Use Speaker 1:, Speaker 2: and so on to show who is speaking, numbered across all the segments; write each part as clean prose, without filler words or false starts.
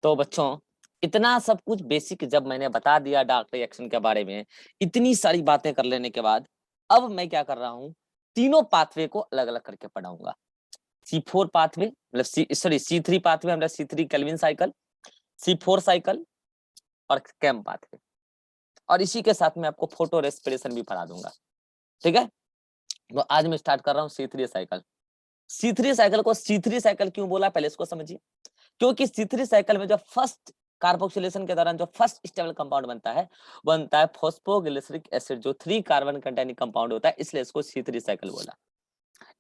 Speaker 1: तो बच्चों इतना सब कुछ बेसिक जब मैंने बता दिया डार्क रिएक्शन के बारे में, इतनी सारी बातें कर लेने के बाद अब मैं क्या कर रहा हूँ, तीनों पाथवे को अलग अलग करके पढ़ाऊंगा। C4 पाथवे मतलब C3 पाथवे मतलब C3 Calvin cycle, C4 cycle और कैम पाथवे, और इसी के साथ में आपको फोटो रेस्पिरेशन भी पढ़ा दूंगा। ठीक है, तो आज मैं स्टार्ट कर रहा हूँ C3 साइकिल। C3 साइकिल को C3 साइकिल क्यों बोला पहले इसको समझिए। क्योंकि C3 साइकिल में जो फर्स्ट कार्बोक्सिलेशन के दौरान जो फर्स्ट स्टेबल कंपाउंड बनता है फॉस्फोग्लिसरिक एसिड, जो 3 कार्बन कंटेनिंग कंपाउंड होता है, इसलिए इसको C3 साइकिल बोला।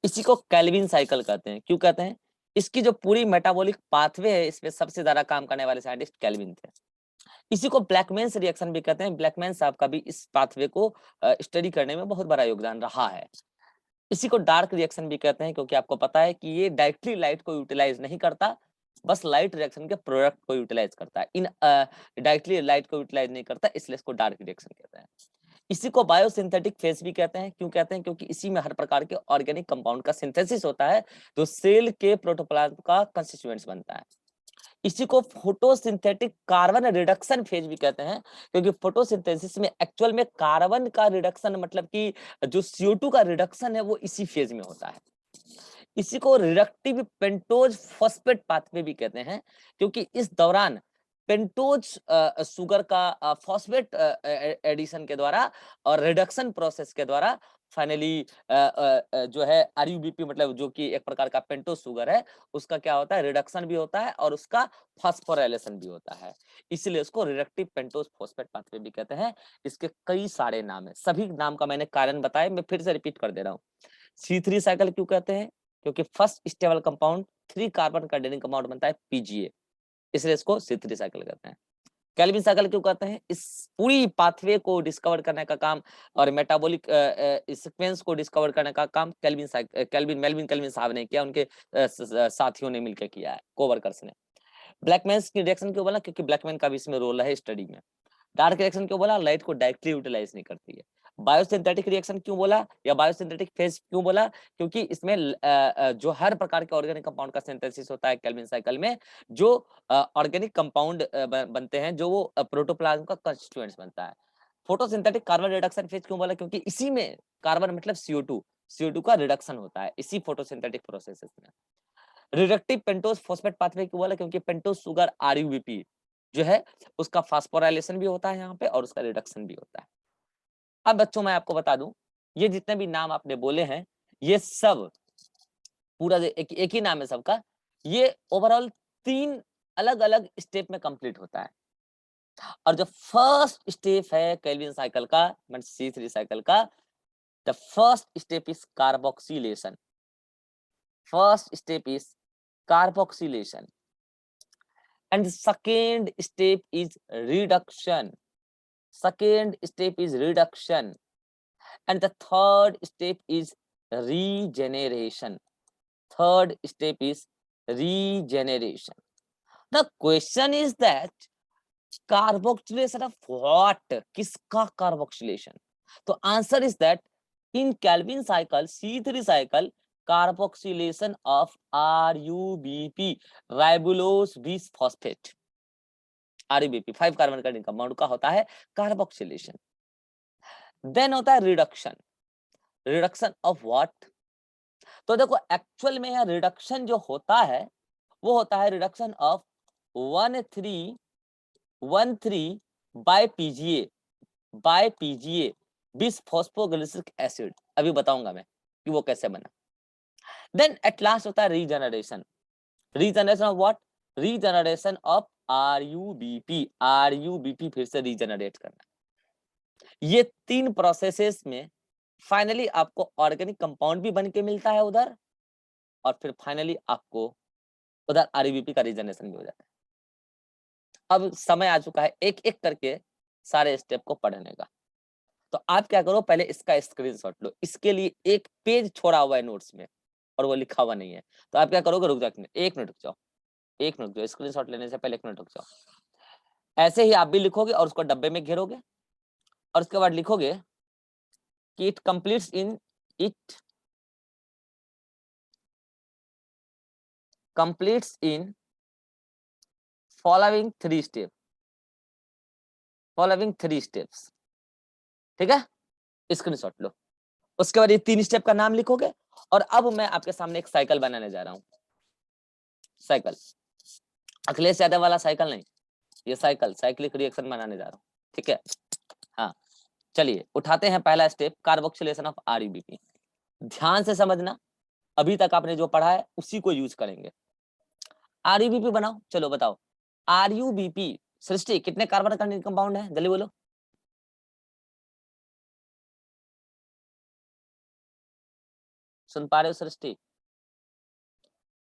Speaker 1: इसी को केल्विन साइकिल कहते हैं। क्यों कहते हैं? इसकी जो पूरी मेटाबॉलिक पाथवे है, इसमें सबसे ज्यादा काम करने वाले साइंटिस्ट केल्विन थे। इसी को ब्लैकमैन्स रिएक्शन भी कहते हैं। ब्लैकमैन साहब का भी इस पाथवे को स्टडी करने में बहुत बड़ा योगदान रहा है। इसी को डार्क रिएक्शन भी कहते हैं, क्योंकि आपको पता है कि ये डायरेक्टली लाइट को यूटिलाइज नहीं करता, बस लाइट रिएक्शन के प्रोडक्ट को यूटिलाइज करता है। इन डायरेक्टली लाइट को यूटिलाइज नहीं करता, इसलिए इसको डार्क रिएक्शन कहते हैं। इसी को बायोसिंथेटिक फेज भी कहते हैं। क्यों कहते हैं? क्योंकि इसी में हर प्रकार के ऑर्गेनिक कंपाउंड का सिंथेसिस होता है, जो सेल के प्रोटोप्लाज्म का कंस्टिट्यूएंट्स बनता है। इसी को फोटोसिंथेटिक कार्बन रिडक्शन फेज भी कहते हैं, क्योंकि फोटोसिंथेसिस में एक्चुअल में कार्बन का रिडक्शन मतलब कि जो CO2 का रिडक्शन है वो इसी फेज में होता है। इसी को रिडक्टिव पेंटोज फॉस्फेट पाथवे भी कहते हैं, क्योंकि इस दौरान पेंटोज शुगर का फॉस्फेट एडिशन के द्वारा और रिडक्शन प्रोसेस के द्वारा फाइनली जो है RUBP मतलब जो कि एक प्रकार का पेंटोज शुगर है, उसका क्या होता है, रिडक्शन भी होता है और उसका फॉस्फोराइलेशन भी होता है। इसलिए उसको रिडक्टिव पेंटोज फॉस्फेट पाथवे भी कहते हैं। इसके कई सारे नाम है, सभी नाम का मैंने कारण बताया, मैं फिर से रिपीट कर दे रहा हूँ। C3 साइकिल क्यों कहते हैं? क्योंकि first stable compound 3 carbon containing compound बनता है PGA, इसलिए इसको C3 साइकिल कहते हैं। केल्विन साइकिल क्यों कहते हैं? इस पूरी पाथवे को डिस्कवर करने का काम और मेटाबॉलिक सीक्वेंस को डिस्कवर करने का काम मेल्विन केल्विन साहब ने किया, उनके साथियों ने मिलकर किया है, कोवर्कर्स ने। ब्लैकमैन की रिएक्शन क्यों बोला? क्योंकि ब्लैकमैन का भी इसमें रोल है स्टडी में। डार्क रिएक्शन क्यों बोला? लाइट को डायरेक्टली यूटिलाइज नहीं करती है। बायोसिंथेटिक रिएक्शन क्यों बोला या बायोसिंथेटिक फेज क्यों बोला? क्योंकि इसमें जो हर प्रकार के ऑर्गेनिक कंपाउंड का सिंथेसिस होता है केल्विन साइकिल में, जो ऑर्गेनिक कंपाउंड बनते हैं, जो वो प्रोटोप्लाज्म का कंस्टिट्यूएंट्स बनता है। फोटोसिंथेटिक कार्बन रिडक्शन फेज क्यों बोला? क्योंकि इसी में कार्बन मतलब CO2 का रिडक्शन होता है इसी फोटोसिंथेटिक प्रोसेसेस में। रिडक्टिव पेंटोज फॉस्फेट पाथवे क्यों बोला? क्योंकि पेंटोज शुगर RUBP जो है उसका फास्फोराइलेशन भी होता है यहाँ पे और उसका रिडक्शन भी होता है। अब बच्चों मैं आपको बता दूं, ये जितने भी नाम आपने बोले हैं, ये सब पूरा एक ही नाम है सबका। ये ओवरऑल 3 अलग अलग स्टेप में कंप्लीट होता है। और जो फर्स्ट स्टेप है केल्विन साइकिल का मतलब C3 साइकिल का, the first step is carboxylation. First step is carboxylation and the second step is reduction. Second step is reduction and the third step is regeneration. Third step is regeneration. The question is that carboxylation of what? किसका carboxylation? तो answer is that in Calvin cycle, C3 cycle, carboxylation of RUBP, ribulose bisphosphate. RUBP 5 carbon का compound का होता है carboxylation. Then होता है reduction. Reduction of what? तो देखो एक्चुअल में यह रिडक्शन जो होता है वो होता है reduction of 1313 by PGA bisphosphoglyceric acid. अभी बताऊंगा मैं कि वो कैसे बना। देन एट लास्ट होता है regeneration. Regeneration of what? Regeneration of RUBP फिर से रीजनरेट करना। ये 3 प्रोसेसेस में फाइनली आपको ऑर्गेनिक कंपाउंड भी बन के मिलता है उधर, और फिर फाइनली आपको उधर RUBP का रीजनरेशन भी हो जाता है। अब समय आ चुका है एक एक करके सारे स्टेप को पढ़ने का। तो आप क्या करो, पहले इसका स्क्रीनशॉट लो। इसके लिए एक पेज छोड़ा हुआ है नोट्स में और वो लिखा हुआ नहीं है। तो आप क्या करोगे, रुक जाओ, 1 मिनट रुक जाओ, 1 मिनट रुक जाओ, स्क्रीनशॉट लेने से पहले 1 मिनट रुक जाओ। ऐसे ही आप भी लिखोगे और उसको डब्बे में घेरोगे और उसके बाद लिखोगे कि it completes in following 3 step, following 3 steps, ठीक है, स्क्रीनशॉट लो। उसके बाद ये 3 स्टेप का नाम लिखोगे और अब मैं आपके सामने एक साइकिल बनाने जा रहा हूं। साइकिल, अखिलेश यादव वाला साइकिल नहीं, ये साइकिल, साइक्लिक रिएक्शन बनाने जा रहा हूं, ठीक है। हाँ चलिए उठाते हैं पहला स्टेप, कार्बोक्सिलेशन ऑफ आरयूबीपी। ध्यान से समझना, अभी तक आपने जो पढ़ा है उसी को यूज करेंगे। आरयूबीपी बनाओ, चलो बताओ आरयूबीपी। सृष्टि कितने कार्बन कंटेनिंग कंपाउंड है, जल्दी बोलो। सुन पा रहे हो सृष्टि?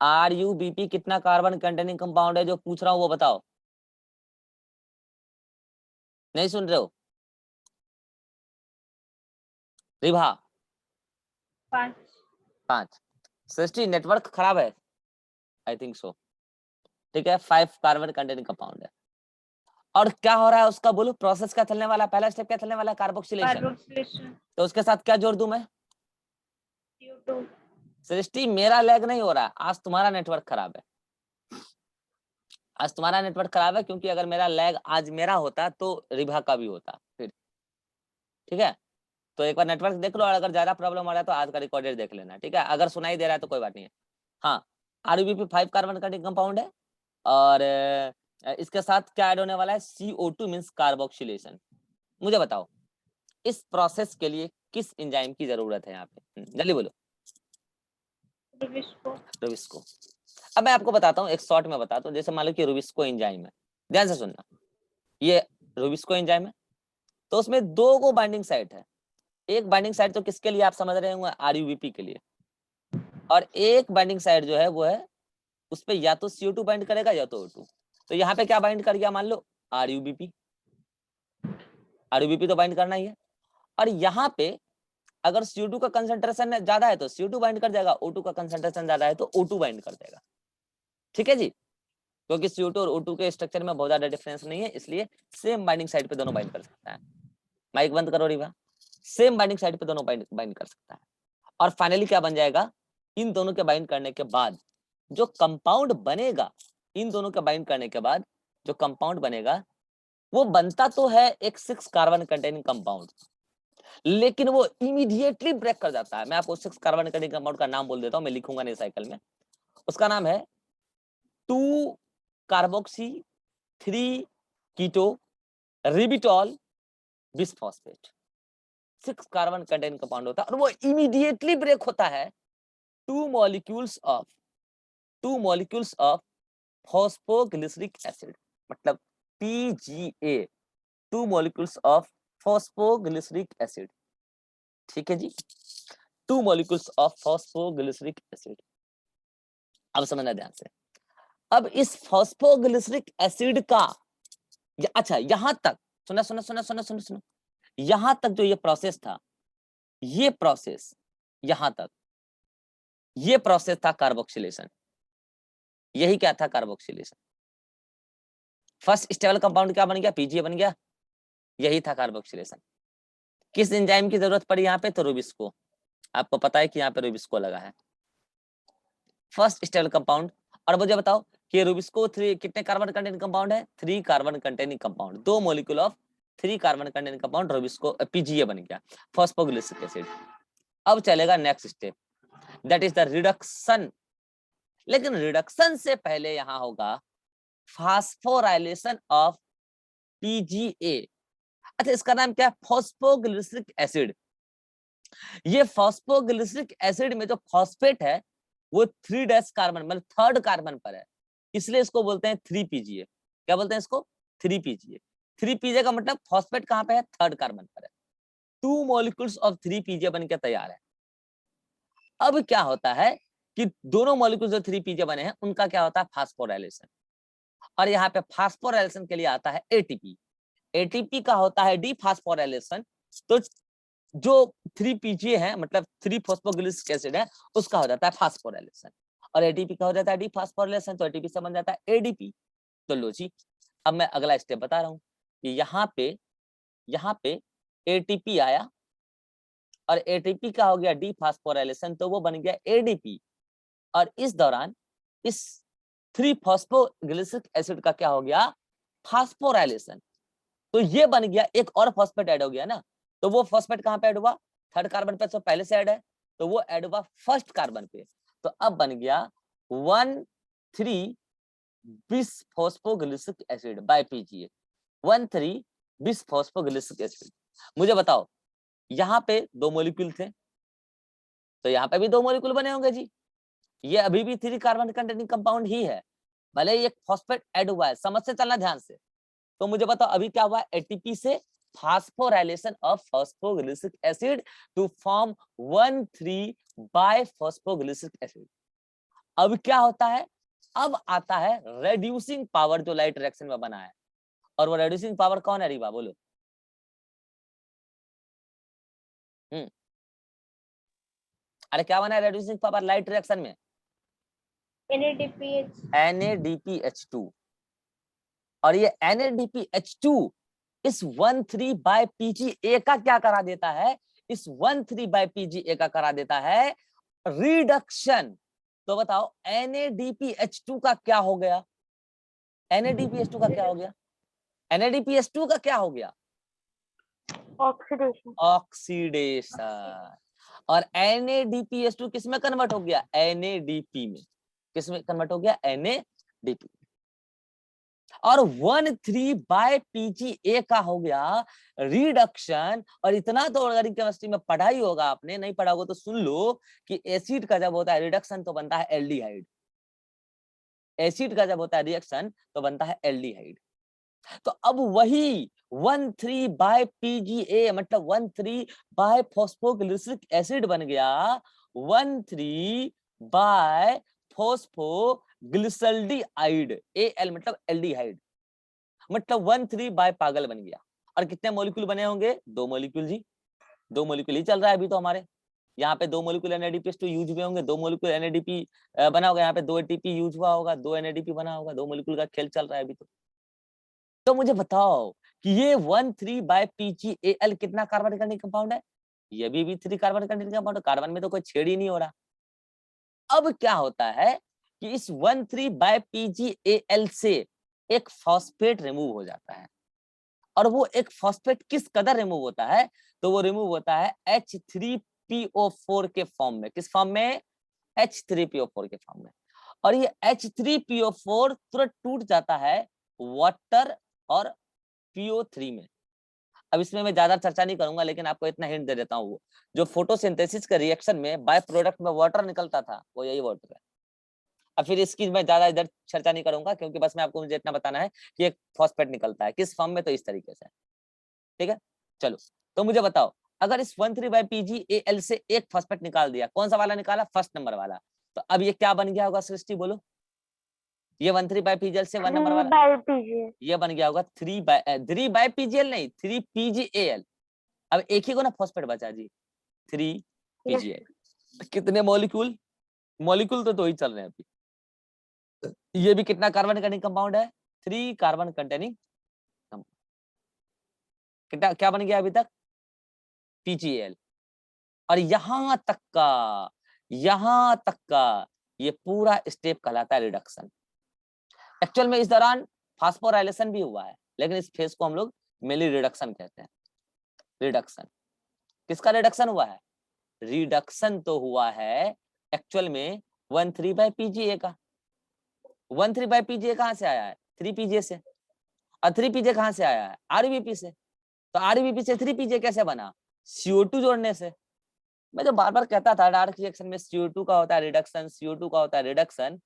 Speaker 1: आरयूबीपी कितना कार्बन कंटेनिंग कंपाउंड है, जो पूछ रहा हूं वो बताओ। नहीं सुन रहे हो? रिभा 5। सृष्टि नेटवर्क खराब है, आई थिंक सो, ठीक है। 5 कार्बन कंटेनिंग कंपाउंड है। और क्या हो रहा है उसका बोलो, प्रोसेस क्या चलने वाला, पहला स्टेप क्या चलने वाला, कार्बोक्सिलेशन। तो उसके साथ क्या जोड़ दूं मैं? CO2। सृष्टि मेरा लैग नहीं हो रहा है, आज तुम्हारा नेटवर्क खराब है, आज तुम्हारा नेटवर्क खराब है, क्योंकि अगर मेरा लैग आज मेरा होता तो रिभा का भी होता फिर, ठीक है। तो एक बार नेटवर्क देख लो, और अगर ज्यादा प्रॉब्लम हो रहा है तो आज का रिकॉर्डेड देख लेना, ठीक है। अगर सुनाई दे रहा है तो कोई बात नहीं है। हाँ, आरयूबीपी 5 कार्बन का कंपाउंड है, और इसके साथ क्या ऐड होने वाला है, CO2 मींस कार्बोक्सिलेशन। मुझे बताओ इस प्रोसेस के लिए किस एंजाइम की जरूरत है यहाँ पे, जल्दी बोलो। रुबिस्को। अब मैं आपको बताता हूँ, एक शॉर्ट में बताता हूँ। जैसे मान लो कि रुबिस्को एंजाइम है, ध्यान से सुनना, ये रुबिस्को एंजाइम है, तो उसमें 2 को बाइंडिंग साइट है। एक बाइंडिंग साइट तो किसके लिए आप समझ रहे होंगे, आरयूबीपी के लिए, और एक बाइंडिंग साइट जो है वो है उस पे या तो CO2 बाइंड करेगा या तो O2। तो यहाँ पे क्या बाइंड कर गया, मान लो आरयूबीपी, आरयूबीपी तो बाइंड करना ही है। और यहाँ पे अगर CO2 का कंसंट्रेशन ज्यादा है तो CO2 बाइंड कर जाएगा, O2 का कंसंट्रेशन ज्यादा है तो O2 बाइंड कर देगा, ठीक है जी। क्योंकि CO2 और O2 के स्ट्रक्चर में बहुत ज्यादा डिफरेंस नहीं है, इसलिए सेम बाइंडिंग साइड पे दोनों बाइंड कर सकता है। माइक बंद करो रिवा, सेम बाइंडिंग साइड पे दोनों बाइंड कर सकता है। और फाइनली क्या बन जाएगा, इन दोनों के बाइंड करने के बाद जो कंपाउंड बनेगा, इन दोनों के बाइंड करने के बाद जो कंपाउंड बनेगा वो बनता तो है एक 6 कार्बन कंटेनिंग कंपाउंड, लेकिन वो इमीडिएटली ब्रेक कर जाता है। मैं आपको 6 कार्बन कंटेनिंग कंपाउंड का नाम बोल देता हूं, मैं लिखूंगा नहीं साइकिल में। उसका नाम है 2 कार्बोक्सी 3 कीटो रिबिटॉल बिसफॉस्फेट। 6 कार्बन कंटेनिंग कंपाउंड होता है और वो इमीडिएटली ब्रेक होता है 2 मॉलिक्यूल्स ऑफ फॉस्फोग्लिसरिक एसिड, मतलब PGA, 2 molecules of phosphoglyceric acid, ठीक है जी, 2 मॉलिक्यूल्स ऑफ फॉस्फोग्लिसरिक एसिड। अब समझना ध्यान से, अब इस फॉस्फोग्लिसरिक एसिड का अच्छा यहां तक सुना सुना सुना सुना सुना सुना, यहां तक जो ये प्रोसेस था, ये प्रोसेस यहां तक, ये प्रोसेस था कार्बोक्सिलेशन। यही क्या था, कार्बोक्सिलेशन। फर्स्ट स्टेबल कंपाउंड क्या बन गया, PGA बन गया, यही था कार्बोक्सिलेशन। किस एंजाइम की जरूरत पड़ी यहाँ पे, तो रुबिस्को। आपको पता है कि यहाँ पे रुबिस्को लगा है, फर्स्ट स्टेबल कंपाउंड। और मुझे बताओ कि रुबिस्को 3 कितने कार्बन कंटेनिंग कंपाउंड है, 3 carbon containing compound, 2 molecule of 3 carbon containing compound, Rubisco PGA बन गया, फॉस्फोग्लिसरिक एसिड। अब चलेगा next step, that is the reduction. लेकिन रिडक्शन से पहले यहां होगा फास्फोराइलेशन ऑफ PGA। अच्छा इसका नाम क्या है, फॉस्फोग्लिसरिक एसिड। ये फॉस्फोग्लिसरिक एसिड में जो फॉस्फेट है वो 3' कार्बन मतलब 3rd कार्बन पर है, इसलिए इसको बोलते हैं 3PGA। क्या बोलते हैं इसको, 3PGA। 3PGA का मतलब फॉस्फेट कहां पे है, 3rd कार्बन पर है। 2 मॉलिक्यूल्स ऑफ 3PGA बनकर तैयार है। अब क्या होता है कि दोनों मॉलिक्यूल्स जो 3PGA बने हैं उनका क्या होता है, फास्फोराइलेशन। और यहाँ पे फास्फोराइलेशन के लिए आता है ATP। ATP का होता है डीफास्फोराइलेशन। तो जो 3PGA है मतलब 3 फॉस्फोग्लिसरिक एसिड है, उसका हो जाता है फास्फोराइलेशन, और ATP का हो जाता है डीफास्फोराइलेशन, तो ATP से बन जाता है ADP। तो लो जी, अब मैं अगला स्टेप बता रहा हूँ कि यहाँ पे ATP आया और ATP का हो गया डीफास्फोराइलेशन, तो वो बन गया ADP। और इस दौरान इस 3 फॉस्फोग्लिसरिक एसिड का क्या हो गया, फास्फोराइलेशन। तो ये बन गया, एक और फॉस्फेट ऐड हो गया ना, तो वो फॉस्फेट कहां पे ऐड हुआ, थर्ड कार्बन पे, तो पहले से ऐड है, तो वो ऐड हुआ फर्स्ट कार्बन पे। तो अब बन गया 1,3 बिस फॉस्फोग्लिसरिक एसिड बाय पीजीए, 1,3 बिस फॉस्फोग्लिसरिक एसिड। मुझे बताओ, यहाँ पे 2 मॉलिक्यूल थे, तो यहाँ पे भी 2 मॉलिक्यूल बने होंगे जी। ये अभी भी 3 कार्बन कंटेनिंग कंपाउंड ही है, भले ही एक फॉस्फेट ऐड हुआ है, समझ से चलना ध्यान से। तो मुझे बताओ अभी क्या हुआ, एटीपी से phosphorylation of phosphoglyceric acid to form 1,3 bi phosphoglyceric acid. अब क्या होता है, अब आता है रेड्यूसिंग पावर, जो लाइट रिएक्शन में बना है। और वो रेड्यूसिंग पावर कौन है रीवा, बोलो। अरे क्या बना है रेड्यूसिंग पावर लाइट रिएक्शन में, NADPH2। और ये NADPH2 इस 1,3 बाय PgA का क्या करा देता है, इस 1,3 बाय PgA का करा देता है रिडक्शन। तो बताओ NADPH2 का क्या हो गया, NADPH2 का क्या हो गया, NADPH2 का क्या हो गया,
Speaker 2: ऑक्सीडेशन।
Speaker 1: ऑक्सीडेशन। और NADPH2 किस में कन्वर्ट हो गया, NADP में। किस में कन्वर्ट हो गया, NADP। और 1,3 बाय PgA का हो गया रिडक्शन। और इतना तो ऑर्गेनिक केमिस्ट्री में पढ़ा ही होगा आपने, नहीं पढ़ा होगा तो सुन लो कि एसिड का जब होता है रिडक्शन तो बनता है एल्डिहाइड, एसिड का जब होता है रिएक्शन तो बनता है एल्डिहाइड। तो अब वही 1,3 बाय PgA मतलब 1,3 बाय फॉस्फोग्लिसरिक एसिड बन गया 1,3 बाय फॉस्फोग्लिसल्डिहाइड, Al मतलब एल्डिहाइड, मतलब 1,3 बाय पागल बन गया। और कितने मॉलिक्यूल बने होंगे, 2 मॉलिक्यूल जी, 2 मॉलिक्यूल ही चल रहा है अभी तो हमारे। यहाँ पे 2 मॉलिक्यूल NADPH2 यूज हुए होंगे, 2 मॉलिक्यूल NADP बना होगा, यहाँ पे 2 ATP यूज हुआ होगा, 2 NADP बना होगा, 2 मॉलिक्यूल का खेल चल रहा है अभी तो मुझे बताओ कि ये 1,3 बाय PgAl कितना कार्बन कंटेनिंग कंपाउंड है, ये भी 3 कार्बन कंटेनिंग कंपाउंड है, कार्बन में तो कोई छेड़ ही नहीं हो रहा। अब क्या होता है कि इस 1,3 बाय PgAl से एक फॉस्फेट रिमूव हो जाता है। और वो एक फॉस्फेट किस कदर रिमूव होता है, तो वो रिमूव होता है H3PO4 के फॉर्म में। किस फॉर्म में, H3PO4 के फॉर्म में। और ये H3PO4 तुरंत टूट जाता है वाटर और PO3 में। अब इसमें मैं ज्यादा चर्चा नहीं करूंगा, लेकिन आपको इतना हिंट दे देता हूँ, जो फोटोसिंथेसिस के रिएक्शन में बाय प्रोडक्ट में वाटर निकलता था, वो यही वाटर है। अब फिर इसकी मैं ज्यादा इधर चर्चा नहीं करूंगा, क्योंकि बस मैं आपको मुझे इतना बताना है कि एक फॉस्फेट निकलता है किस फॉर्म में, तो इस तरीके से, ठीक है। चलो, तो मुझे बताओ, अगर इस 1,3 बाय PgAl से एक फॉस्फेट निकाल दिया, कौन सा वाला निकाला, फर्स्ट नंबर वाला, तो अब ये क्या बन गया होगा सृष्टि, बोलो। ये 1,3 बाय PgAl से 1 नंबर वाला, ये बन गया होगा 3 बाय PgAl नहीं, 3 PgAl। अब एक ही को ना फॉस्फेट बचा जी, 3 PgAl। कितने मॉलिक्यूल, मॉलिक्यूल तो 2 ही चल रहे हैं अभी। ये भी कितना कार्बन कंटेनिंग कंपाउंड है, 3 कार्बन कंटेनिंग। कितना क्या बन गया अभी तक, PgAl। और यहां तक का ये पूरा स्टेप कहलाता है रिडक्शन। एक्चुअल में इस दौरान फास्फोराइलेशन भी हुआ है, लेकिन इस फेज को हम लोग मेनली रिडक्शन कहते हैं। रिडक्शन, किसका रिडक्शन हुआ है, रिडक्शन तो हुआ है एक्चुअल में 1,3 बाय PgA का। 1,3 बाय PgA कहां से आया है, 3 PgA से। और 3 PgA कहां से आया है, RBP से। तो RBP से 3 PgA कैसे बना, CO2 जोड़ने से। मैं जो बार बार कहता था डार्क रिएक्शन में CO2 का होता है रिडक्शन, CO2 का होता है रिडक्शन,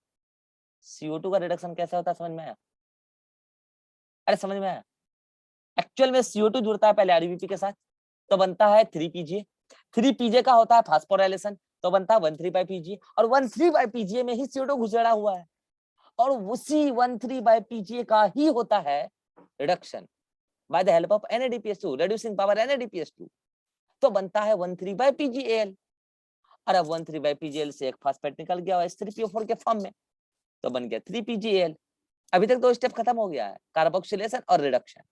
Speaker 1: CO2 का रिडक्शन कैसे होता है, समझ में आया, अरे समझ में आया। एक्चुअल में CO2 जुड़ता है पहले RBP के साथ, तो बनता है 3 PgA। 3 PgA का होता है फास्फोराइलेशन, तो बनता है 1,3 बाय PgA। और 1,3 बाय PgA में ही CO2 घुसेड़ा हुआ है, और उसी 1,3 बाय PgA का ही होता है reduction by the help of NADPH2, reducing power NADPH2, तो बनता है 1,3 बाय PgAl। और अब 1,3 बाय PgAl से एक फॉस्फेट निकल गया H3PO4 के फॉर्म में, तो बन गया 3 PgAl। अभी तक 2 स्टेप खत्म हो गया है, कार्बोक्सिलेशन और रिडक्शन।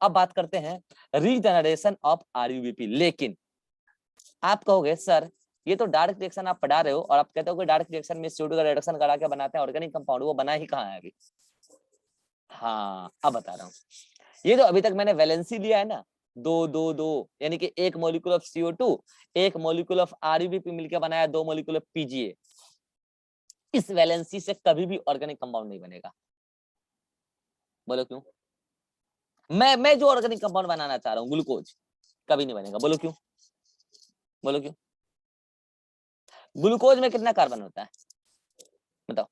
Speaker 1: अब बात करते हैं रीजनरेशन ऑफ RUBP। लेकिन आप कहोगे सर ये तो डायरेक्ट रिएक्शन आप पढ़ा रहे हो और आप कहते हो कि डायरेक्ट रिएक्शन में CO2 का रिडक्शन करा के बनाते हैं ऑर्गेनिक कंपाउंड, वो बना ही कहाँ है अभी। हाँ अब बता रहा हूँ, ये जो अभी तक मैंने वैलेंसी लिया है ना, 2 2 2, यानी कि 1 molecule of CO2 1 molecule of RUBP मिलकर बनाया 2 मॉलिक्यूल ऑफ PGA। इस वैलेंसी से कभी भी ऑर्गेनिक कंपाउंड नहीं बनेगा। बोलो क्यों? मैं जो ऑर्गेनिक कंपाउंड बनाना चाह रहा हूँ ग्लूकोज, कभी नहीं बनेगा। बोलो क्यों? बोलो क्यों? ग्लूकोज में कितना कार्बन होता है बताओ?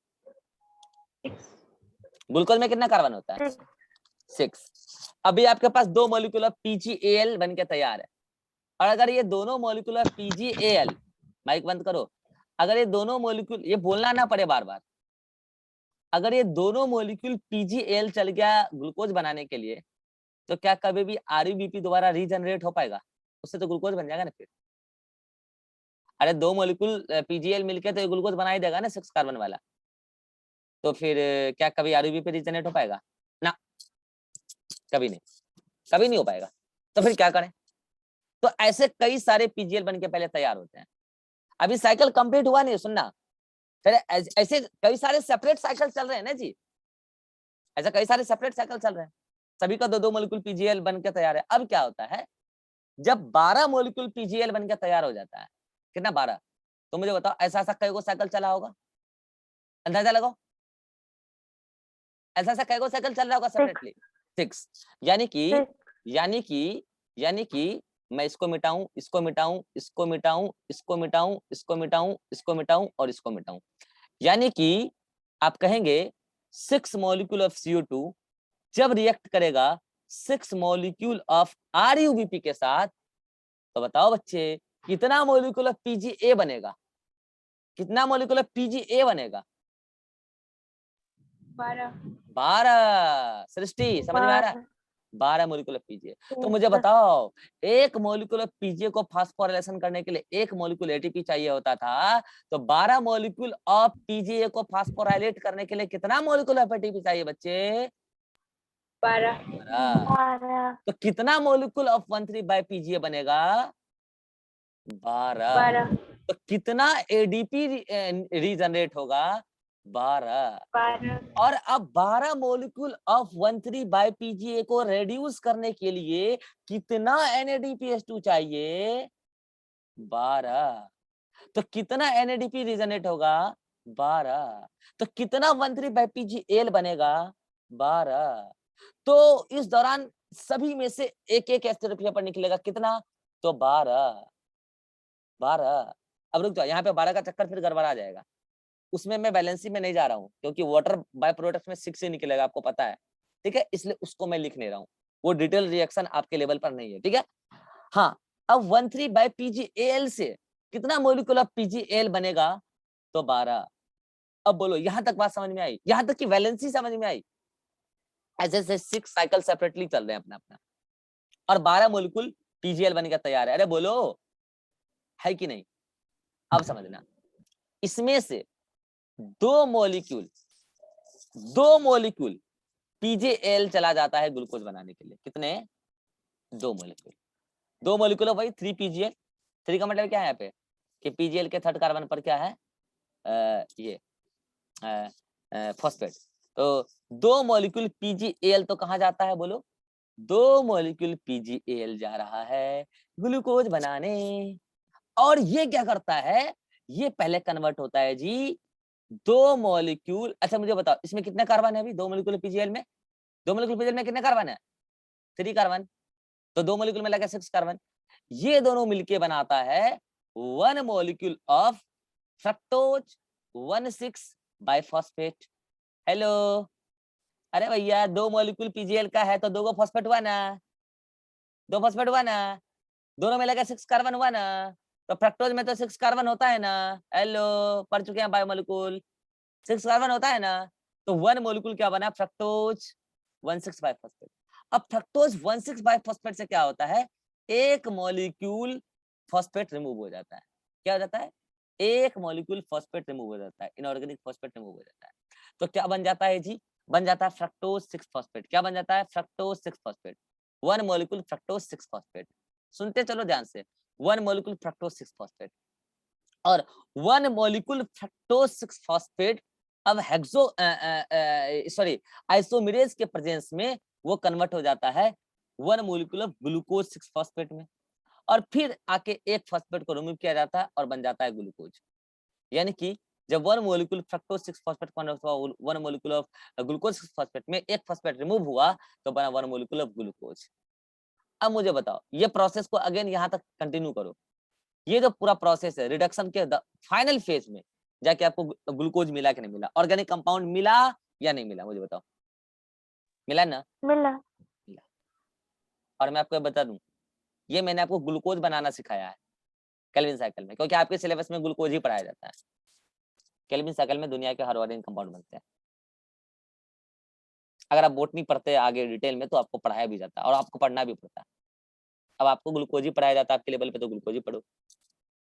Speaker 1: ग्लूकोज में कितना कार्बन होता है? 6। अभी आपके पास 2 मॉलिक्यूल ऑफ PgAl बन के तैयार है, और अगर ये दोनों मॉलिक्यूल ऑफ PgAl, माइक बंद करो, अगर ये दोनों मॉलिक्यूल, ये बोलना ना पड़े बार बार, अगर ये दोनों मॉलिक्यूल PgAl चल गया ग्लूकोज बनाने के लिए, तो क्या कभी भी RUBP दोबारा रीजनरेट हो पाएगा? उससे तो ग्लूकोज बन जाएगा ना फिर। अरे 2 मॉलिक्यूल PgAl मिलके तो ये ग्लूकोज बना ही देगा ना 6 कार्बन वाला, तो फिर क्या कभी RUBP रीजनरेट हो पाएगा? ना, कभी नहीं, कभी नहीं हो पाएगा। तो फिर क्या करें? तो ऐसे कई सारे PgAl बन के पहले तैयार होते हैं, अभी साइकिल कंप्लीट हुआ नहीं, सुनना, फिर ऐसे कई सारे सेपरेट साइकिल चल रहे हैं ना जी, ऐसे कई सारे सेपरेट साइकिल चल रहे हैं, सभी का 2 2 मॉलिक्यूल PgAl बन के तैयार है। अब क्या होता है, जब 12 मॉलिक्यूल PgAl बन के तैयार हो जाता है, कितना 12, तो मुझे बताओ ऐसा ऐसा कई गो साइकिल चला होगा, अंदाजा लगाओ, ऐसा ऐसा कई गो साइकिल चल रहा होगा सेपरेटली? 6। यानी कि मैं इसको मिटाऊं, इसको मिटाऊं, इसको मिटाऊं, इसको मिटाऊं, इसको मिटाऊं, इसको मिटाऊं और इसको मिटाऊं, यानी कि आप कहेंगे 6 मॉलिक्यूल ऑफ CO2 जब रिएक्ट करेगा 6 मॉलिक्यूल ऑफ RUBP के साथ, तो बताओ बच्चे कितना मॉलिक्यूल ऑफ PgA बनेगा? कितना मॉलिक्यूल ऑफ PgA बनेगा? 12। सृष्टि समझ में आ रहा है? 12 मॉलिक्यूल ऑफ PgA। तो मुझे बताओ, एक मॉलिक्यूल ऑफ PgA को फास्फोराइलेशन करने के लिए 1 मॉलिक्यूल ATP चाहिए होता था, तो 12 मॉलिक्यूल ऑफ PgA को फास्फोराइलेट करने के लिए कितना मॉलिक्यूल ऑफ ATP चाहिए बच्चे? 12। तो कितना मॉलिक्यूल ऑफ 13 बाय PgA बनेगा? 12। तो कितना ADP रीजनरेट होगा? 12। और अब 12 मॉलिक्यूल ऑफ 13 बाय PgA को रेड्यूस करने के लिए कितना NADPH2 चाहिए? 12। तो कितना NADP रीजनरेट होगा? 12। तो कितना 13 बाय PgAl बनेगा? 12। तो इस दौरान सभी में से एक एक एस्टर पेपर निकलेगा, कितना? तो 12। 12। अब रुक जाओ, यहाँ पे 12 का चक्कर फिर गड़बड़ा जाएगा, उसमें मैं बैलेंसी में नहीं जा रहा हूँ, क्योंकि वाटर बाय प्रोडक्ट में 6 से निकलेगा, आपको पता है, ठीक है, इसलिए उसको मैं लिख नहीं रहा हूँ, वो डिटेल रिएक्शन आपके लेवल पर नहीं है, ठीक है। हाँ, अब 13 बाय PgAl से कितना मॉलिक्यूल ऑफ PgAl बनेगा? तो 12। अब बोलो, यहां तक बात समझ में आई? यहां तक की वैलेंसी समझ में आई? ऐसे से 6 साइकिल सेपरेटली चल रहे हैं अपना अपना, और 12 मॉलिक्यूल PgAl बनकर तैयार है। अरे बोलो, है कि नहीं? अब समझना, इसमें से 2 मॉलिक्यूल PgAl चला जाता है ग्लूकोज बनाने के लिए, कितने? 2 मॉलिक्यूल। 2 मॉलिक्यूल भाई 3 PgAl, 3 का मतलब क्या है यहाँ पे कि PgAl के 3rd कार्बन पर क्या है? ये फॉस्फेट। तो 2 मॉलिक्यूल PgAl तो कहाँ जाता है बोलो? 2 मॉलिक्यूल PgAl जा रहा है ग्लूकोज बनाने, और ये क्या करता है, ये पहले कन्वर्ट होता है जी 2 मॉलिक्यूल। अच्छा मुझे बताओ, इसमें कितने कार्बन है अभी 2 मॉलिक्यूल PgAl में? 2 मॉलिक्यूल PgAl में कितने कार्बन है? 3 कार्बन। तो 2 मॉलिक्यूल में लगा 6 कार्बन, ये दोनों मिलके बनाता है 1 molecule of fructose 1,6 biphosphate. Hello, अरे भैया 2 मॉलिक्यूल PgAl का है तो 2 को फॉस्फेट हुआ ना, 2 फॉस्फेट हुआ ना, दोनों में लगा 6 कार्बन हुआ ना, तो फ्रक्टोज में तो 6 कार्बन होता है ना। हेलो, पढ़ चुके हैं बायोमोलिक्यूल, 6 कार्बन होता है ना, तो 1 मॉलिक्यूल क्या बना? Fructose 1,6 biphosphate. अब फ्रक्टोज 1,6 बाइफॉस्फेट से क्या होता है, एक मॉलिक्यूल फॉस्फेट रिमूव हो जाता है। क्या हो जाता है? एक मॉलिक्यूल फॉस्फेट रिमूव हो जाता है, इनऑर्गेनिक फॉस्फेट रिमूव हो जाता है। तो क्या बन जाता है जी? बन जाता है फ्रक्टोज 6 फॉस्फेट। क्या बन जाता है? Fructose 6 phosphate. 1 molecule fructose 6 phosphate. सुनते चलो ध्यान से, 1 मॉलिक्यूल फ्रक्टोज 6 फॉस्फेट। और 1 मॉलिक्यूल फ्रक्टोज 6 फॉस्फेट अब हेक्सो सॉरी आइसोमेरेज के प्रेजेंस में वो कन्वर्ट हो जाता है 1 मॉलिक्यूल ऑफ ग्लूकोज 6 फॉस्फेट में, और फिर आके एक फॉस्फेट को रिमूव किया जाता है और बन जाता है ग्लूकोज। यानी कि जब 1 मॉलिक्यूल फ्रक्टोज 6 फॉस्फेट कन्वर्ट हुआ 1 मॉलिक्यूल ऑफ ग्लूकोज 6 फॉस्फेट में एक फॉस्फेट रिमूव हुआ तो बना 1 मॉलिक्यूल ऑफ ग्लूकोज। अब मुझे बताओ ये प्रोसेस को अगेन यहाँ तक कंटिन्यू करो, ये जो पूरा प्रोसेस है रिडक्शन के फाइनल फेज में जाके आपको ग्लूकोज मिला कि नहीं मिला, ऑर्गेनिक कंपाउंड मिला या नहीं मिला, मुझे बताओ। मिला ना?
Speaker 2: मिला।
Speaker 1: और मैं आपको बता दूं ये मैंने आपको ग्लूकोज बनाना सिखाया है केल्विन साइकिल में, क्योंकि आपके सिलेबस में ग्लूकोज ही पढ़ाया जाता है। केल्विन साइकिल में दुनिया के हर ऑर्गेनिक कंपाउंड बनते हैं। अगर आप बोटनी पढ़ते हैं आगे डिटेल में तो आपको पढ़ाया भी जाता है और आपको पढ़ना भी पड़ता है। अब आपको ग्लूकोज ही पढ़ाया जाता है आपके लेवल पे, तो ग्लूकोज ही पढ़ो,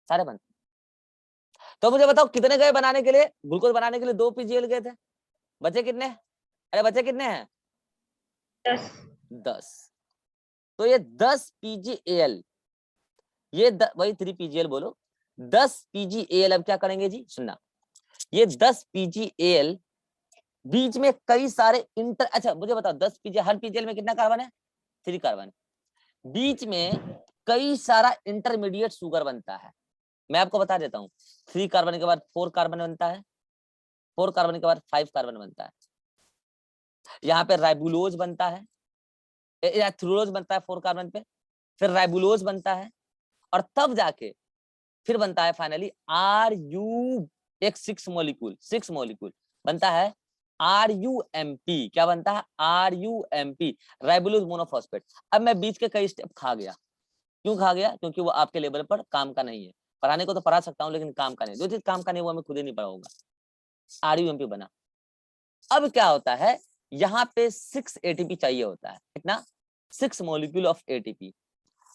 Speaker 1: सारे बनते। तो मुझे बताओ कितने गए बनाने के लिए, ग्लूकोज बनाने के लिए 2 पीजीएल गए थे, बचे कितने? अरे बचे कितने हैं? 10। तो ये 10 पीजीएल, ये वही 3 पीजीएल बोलो, 10 पीजीएल अब क्या करेंगे जी, सुनना, ये 10 पीजीएल बीच में कई सारे इंटर, अच्छा मुझे बताओ 10 पीजीएल, हर पीजीएल में कितना कार्बन है? 3 कार्बन। बीच में कई सारा इंटरमीडिएट शुगर बनता है। मैं आपको बता देता हूँ 3 कार्बन के बाद 4 कार्बन बनता है, 4 कार्बन के बाद 5 कार्बन बनता है, यहाँ पे राइबुलोज बनता है या थ्रूलोज बनता है 4 कार्बन पे, फिर राइबुलोज बनता है और तब जाके फिर बनता है फाइनली RU, एक 6 मॉलिक्यूल बनता है RUMP। क्या बनता है? RUMP, ribulose monophosphate. अब मैं बीच के कई स्टेप खा गया, क्यों खा गया? क्योंकि वो आपके लेवल पर काम का नहीं है, पढ़ाने को तो पढ़ा सकता हूँ लेकिन काम का नहीं, जो चीज काम का नहीं वो मैं खुद ही नहीं पढ़ाऊंगा। RUMP बना। अब क्या होता है, यहाँ पे 6 ATP चाहिए होता है, कितना? 6 मॉलिक्यूल ऑफ ATP।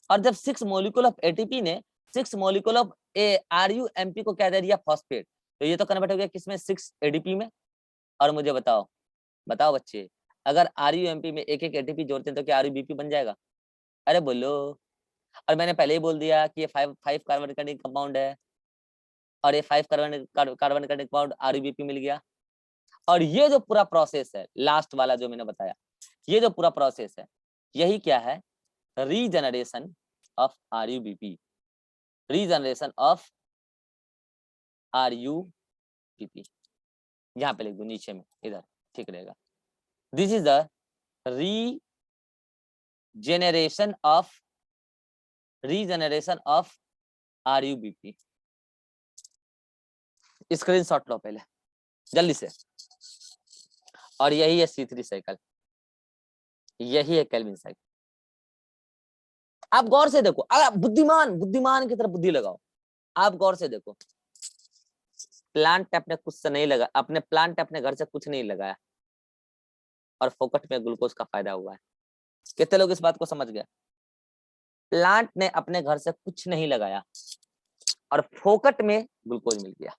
Speaker 1: और जब 6 मॉलिक्यूल ऑफ ATP ने 6 मॉलिक्यूल ऑफ RUMP को क्या दे दिया? फॉस्फेट। तो ये तो कन्वर्ट हो गया किसमें? 6 ADP में। और मुझे बताओ बच्चे, अगर RUMP में एक एक ATP जोड़ते हैं तो क्या RUBP बन जाएगा? अरे बोलो। और मैंने पहले ही बोल दिया कि ये 5 कार्बन का कंपाउंड है और ये 5 कार्बन का कंपाउंड RUBP मिल गया। और ये जो पूरा प्रोसेस है लास्ट वाला जो मैंने बताया, ये जो पूरा प्रोसेस है यही क्या है? Regeneration of RUBP, regeneration of RUBP। यहाँ पे लिख दो नीचे में, इधर ठीक रहेगा। This is the regeneration of RUBP। Screenshot लो पहले जल्दी से। और यही है C3 साइकिल, यही है केल्विन साइकिल। आप गौर से देखो, अगर बुद्धिमान की तरफ बुद्धि लगाओ, आप गौर से देखो, प्लांट अपने कुछ से नहीं लगा, प्लांट अपने घर से कुछ नहीं लगाया और फोकट में ग्लूकोज का फायदा हुआ है। कितने लोग इस बात को समझ गए? प्लांट ने अपने घर से कुछ नहीं लगाया और फोकट में ग्लूकोज मिल गया।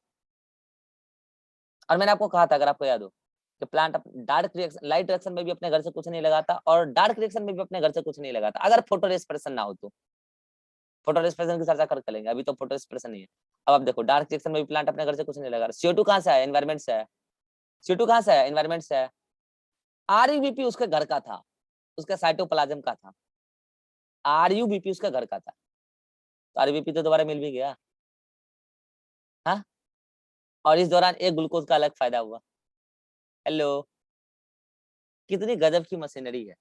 Speaker 1: और मैंने आपको कहा था, अगर आपको याद हो, कि plant dark reaction, light reaction में भी अपने घर से कुछ नहीं लगाता और डार्क रिएक्शन में भी अपने घर से कुछ नहीं लगाता, अगर फोटो रेस्पिरेशन ना हो तो। फोटो रेस्पिरेशन की चर्चा कर लेंगे, अभी तो फोटो रेस्पिरेशन नहीं है। अब आप देखो डार्क रिएक्शन में भी प्लांट अपने घर से कुछ नहीं लगा रहा। CO2 कहाँ से आया? एनवायरमेंट से आया। CO2 कहाँ से आया? एनवायरमेंट से आया। RUBP उसके घर का था, उसके साइटोप्लाज्म का था। RUBP उसके घर का था, तो RUBP तो दोबारा मिल भी गया। हाँ, और इस दौरान एक ग्लूकोज का अलग फायदा हुआ। हेलो, कितनी गजब की मशीनरी है।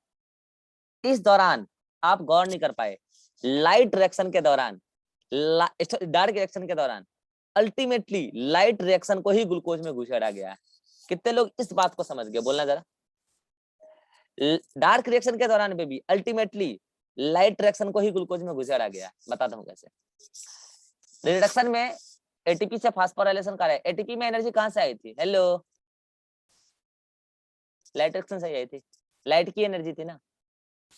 Speaker 1: इस दौरान आप गौर नहीं कर पाए, लाइट रिएक्शन के दौरान, डार्क रिएक्शन के दौरान अल्टीमेटली लाइट रिएक्शन को ही ग्लूकोज में घुसेड़ा गया है। कितने लोग इस बात को समझ गए? बोलना जरा। डार्क रिएक्शन के दौरान भी अल्टीमेटली लाइट रिएक्शन को ही ग्लूकोज में घुसेड़ा गया है। बताता हूँ कैसे। रिडक्शन में ATP से फास्फोराइलेशन कर रहा है। ATP में एनर्जी कहां से आई थी? हेलो, लाइट रिएक्शन से आई थी, लाइट की एनर्जी थी ना।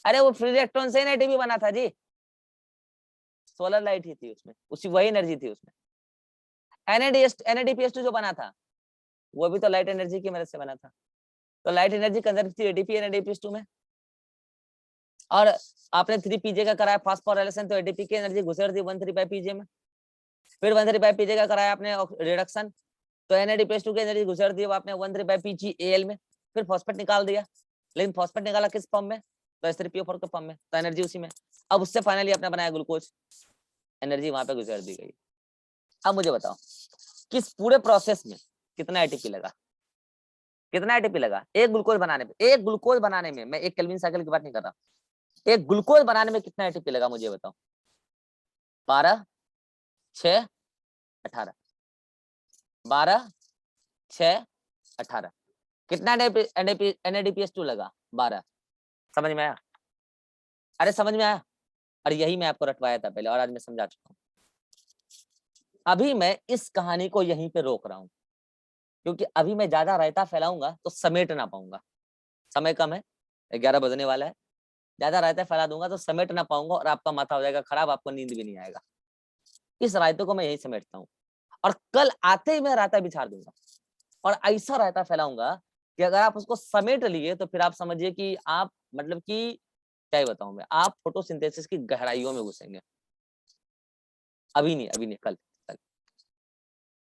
Speaker 1: अरे वो फ्री इलेक्ट्रॉन से ATP बना था जी, सोलर लाइट ही थी उसमें, उसी वही एनर्जी थी उसमें। NADPH2 जो बना था वो भी तो लाइट एनर्जी की मदद से बना था, तो लाइट एनर्जी कंजर्व थी ATP NADPH2 में। और आपने 3 PJ का कराया फास्फोराइलेशन, तो ATP की एनर्जी घुसेड़ दी 1,3/PJ में। फिर 1,3/Pg का कराया आपने रिडक्शन, तो NAD+2 की एनर्जी गुजर दी, वो आपने 1,3/PgAl में, फिर फॉस्फेट निकाल दिया, लेकिन फॉस्फेट निकाला किस फॉर्म में, तो H3PO4 के फॉर्म में, तो एनर्जी उसी में। अब उससे फाइनली आपने बनाया ग्लूकोज, एनर्जी वहां पे गुजर दी गई। अब मुझे बताओ किस पूरे प्रोसेस में कितना एटीपी लगा, कितना एटीपी लगा एक ग्लूकोज बनाने में, एक ग्लूकोज बनाने में, मैं एक केल्विन साइकिल की बात नहीं कर रहा, एक ग्लूकोज बनाने में कितना एटीपी लगा मुझे बताओ। 12 6 18, 12 6 18, कितना NADPH2 लगा 12, समझ में आया, अरे समझ में आया, अरे यही मैं आपको रटवाया था पहले और आज मैं समझा चुका हूँ। अभी मैं इस कहानी को यहीं पे रोक रहा हूँ, क्योंकि अभी मैं ज्यादा रायता फैलाऊंगा तो समेट ना पाऊंगा, समय कम है, 11 बजने वाला है, ज्यादा रायता फैला दूंगा तो समेट ना पाऊंगा और आपका माथा हो जाएगा खराब, आपको नींद भी नहीं आएगा। इस रायते को मैं यही समेटता हूँ और कल आते ही मैं रायता बिछा दूंगा और ऐसा रायता फैलाऊंगा कि अगर आप उसको समेट लिए तो फिर आप समझिए कि आप मतलब कि क्या ही बताऊं मैं, आप फोटोसिंथेसिस की गहराइयों में घुसेंगे। अभी नहीं, कल।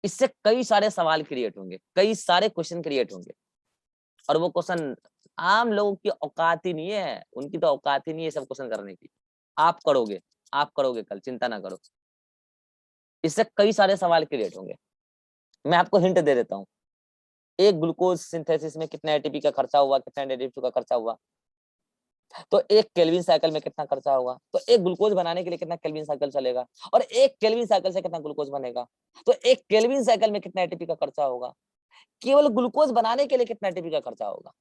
Speaker 1: इससे कई सारे सवाल क्रिएट होंगे, कई सारे क्वेश्चन क्रिएट होंगे, और वो क्वेश्चन आम लोगों की औकात ही नहीं है, उनकी तो औकात ही नहीं है सब क्वेश्चन करने की। आप करोगे कल, चिंता ना करो। इससे कई सारे सवाल क्रिएट होंगे। मैं आपको हिंट दे देता हूँ, एक ग्लूकोज सिंथेसिस में कितना एटीपी का खर्चा हुआ, कितना NAD2 का खर्चा हुआ, तो एक केल्विन साइकिल में कितना खर्चा होगा, तो एक ग्लूकोज बनाने के लिए कितना केल्विन साइकिल चलेगा, और एक केल्विन साइकिल से कितना ग्लूकोज बनेगा, तो एक केल्विन साइकिल में कितना एटीपी का खर्चा होगा, केवल ग्लूकोज बनाने के लिए कितना एटीपी का खर्चा होगा,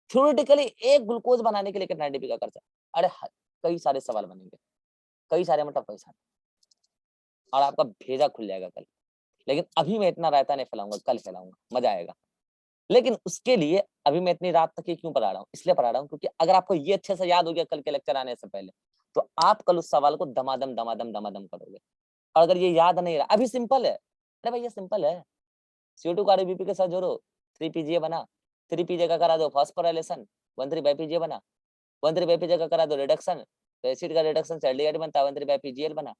Speaker 1: थ्योरेटिकली एक ग्लूकोज बनाने के लिए कितना एटीपी का खर्चा। अरे कई सारे सवाल बनेंगे, कई सारे मतलब कई सारे, और आपका भेजा खुल जाएगा कल। लेकिन अभी मैं इतना रायता नहीं फैलाऊंगा, कल फैलाऊंगा, मजा आएगा। लेकिन उसके लिए अभी मैं इतनी रात तक ही क्यों पढ़ा रहा हूँ, इसलिए पढ़ा रहा हूँ क्योंकि अगर आपको ये अच्छे से याद हो गया कल के लेक्चर आने से पहले, तो आप कल उस सवाल को दमादम दमादम दमादम करोगे। और अगर ये याद नहीं रहा, अभी सिंपल है, अरे भाई ये सिंपल है, CO2 का RBP के साथ जोड़ो, 3PGA बना, 3PGA का करा दो फॉस्फोराइलेशन, 13/PGA बना, 13/PGA का करा दो रिडक्शन, तो एसिड का रिडक्शन से एल्डिहाइड बनता है, 13/PGL बना,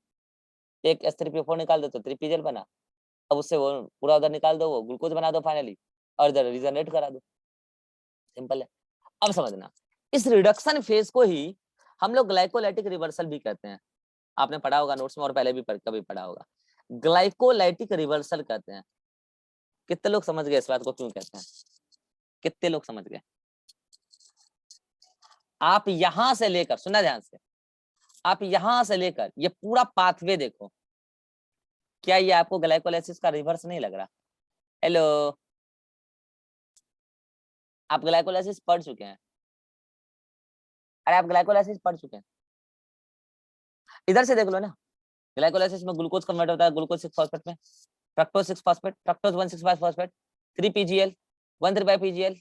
Speaker 1: एक H3PO4 निकाल दो तो 3PGL बना, अब उससे वो पूरा उधर निकाल दो, वो ग्लूकोज बना दो फाइनली, और इधर रीजनरेट करा दो, सिंपल है। अब समझना, इस रिडक्शन फेज को ही हम लोग ग्लाइकोलाइटिक रिवर्सल भी कहते हैं, आपने पढ़ा होगा नोट्स में और पहले भी कभी पढ़ा होगा, ग्लाइकोलाइटिक रिवर्सल कहते हैं। कितने लोग समझ गए इस बात को क्यों कहते हैं, कितने लोग समझ गए। आप यहां से लेकर, सुना ध्यान से, आप यहां से लेकर ये पूरा पाथवे देखो, क्या ये आपको ग्लाइकोलाइसिस का रिवर्स नहीं लग रहा। हेलो, आप ग्लाइकोलाइसिस पढ़ चुके हैं, अरे आप ग्लाइकोलाइसिस पढ़ चुके हैं, इधर से देख लो ना, ग्लाइकोलाइसिस में ग्लूकोज कन्वर्ट होता है ग्लूकोज 6 फॉस्फेट में, fructose 6 phosphate, fructose 1,6,5 phosphate, 3PGL, 13/PGL,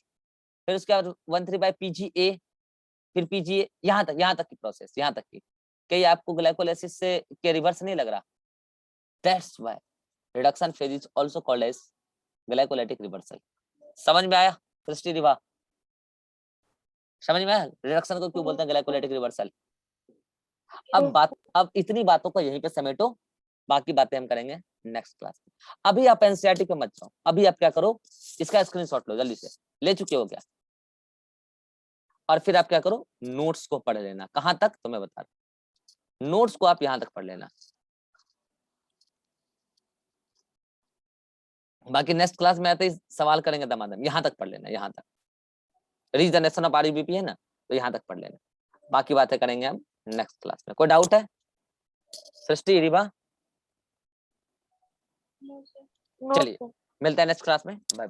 Speaker 1: फिर उसके बाद 13/PGA, फिर PGA, यहाँ तक की प्रोसेस, यहाँ तक की, क्या आपको ग्लाइकोलाइसिस से के रिवर्स नहीं लग रहा। That's why reduction phase is also called as glycolytic reversal. समझ में आया सृष्टि रिवा, समझ में आया रिडक्शन को क्यों बोलते हैं ग्लाइकोलाइटिक रिवर्सल। अब इतनी बातों को यहीं पे समेटो, बाकी बातें हम करेंगे नेक्स्ट क्लास में। अभी आप एनसीईआरटी पे मत जाओ, अभी आप क्या करो, इसका स्क्रीनशॉट लो जल्दी से, ले चुके हो क्या, और फिर आप क्या करो, नोट्स को पढ़ लेना। कहां तक तो मैं बता रहा हूं, नोट्स को आप यहां तक पढ़ लेना, बाकी नेक्स्ट क्लास में आते ही सवाल करेंगे दमादम, यहाँ तक पढ़ लेना, यहाँ तक रीजनरेशन ऑफ RBP है ना, तो यहाँ तक पढ़ लेना, बाकी बातें करेंगे हम नेक्स्ट क्लास में। कोई डाउट है सृष्टि रिवा, चलिए मिलते हैं नेक्स्ट क्लास में, बाय।